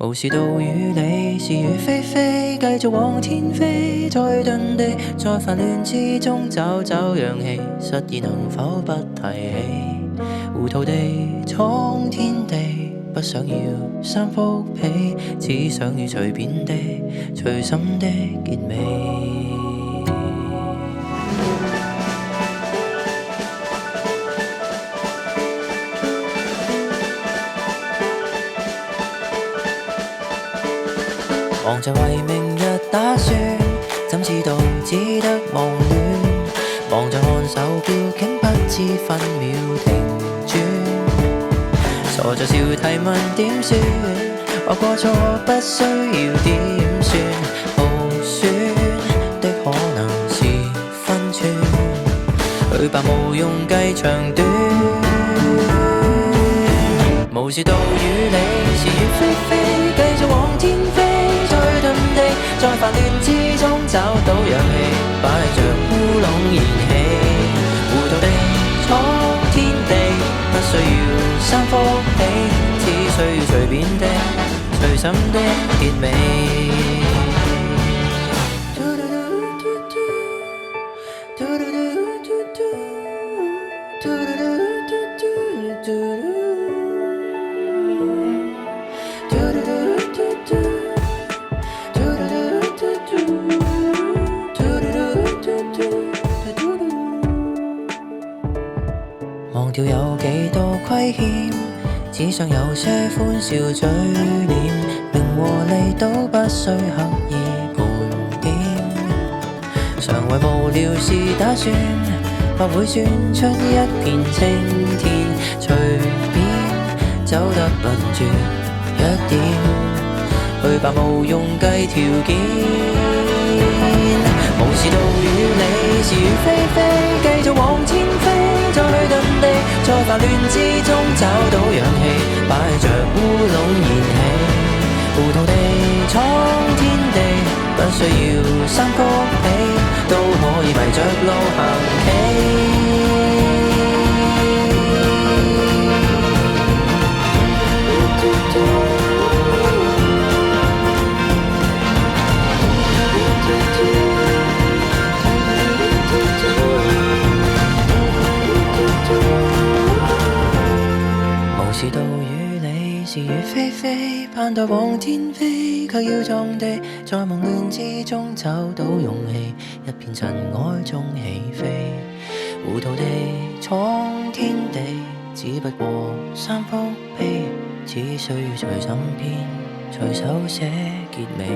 無視到與你是與非非，繼續往天飛，再遁地，在煩亂之中找找氧氣，失意能否不提起？糊塗地闖天地，不想要三幅被，只想要隨便地、隨心的結尾。忙着為明日打算，怎知道只得忙亂？忙着看手錶，竟不知分秒停轉。傻着笑提問點算？話過錯不需要點算，耗損的可能是分寸。去吧無用計長短，無視到與你是與非非，繼續往天飛。在煩亂之中找到氧氣，擺着烏龍燃起，糊塗地闖天地，不需要三幅被，只需要隨便的、隨心的結尾。忘掉有幾多虧欠，只想有些歡笑嘴臉，名和利都不需刻意盤點。常為無聊事打算，或會算出一片青天，隨便走得笨拙一點。去吧無用計條件，無視到與你是與非非，繼續往天飛。再遁地，在煩亂之中找到氧氣，擺着烏龍燃起，糊塗地闖天地，不需要三幅被，都可以迷着路行企。是道與你是與非非，盼待往天飛，卻要撞地，在夢亂之中找到勇氣，一片塵埃中起飛，糊塗地闖天地，只不過三幅被，只需要隨心編，隨手寫結尾，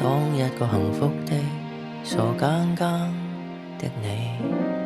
當一個幸福的傻更更的你。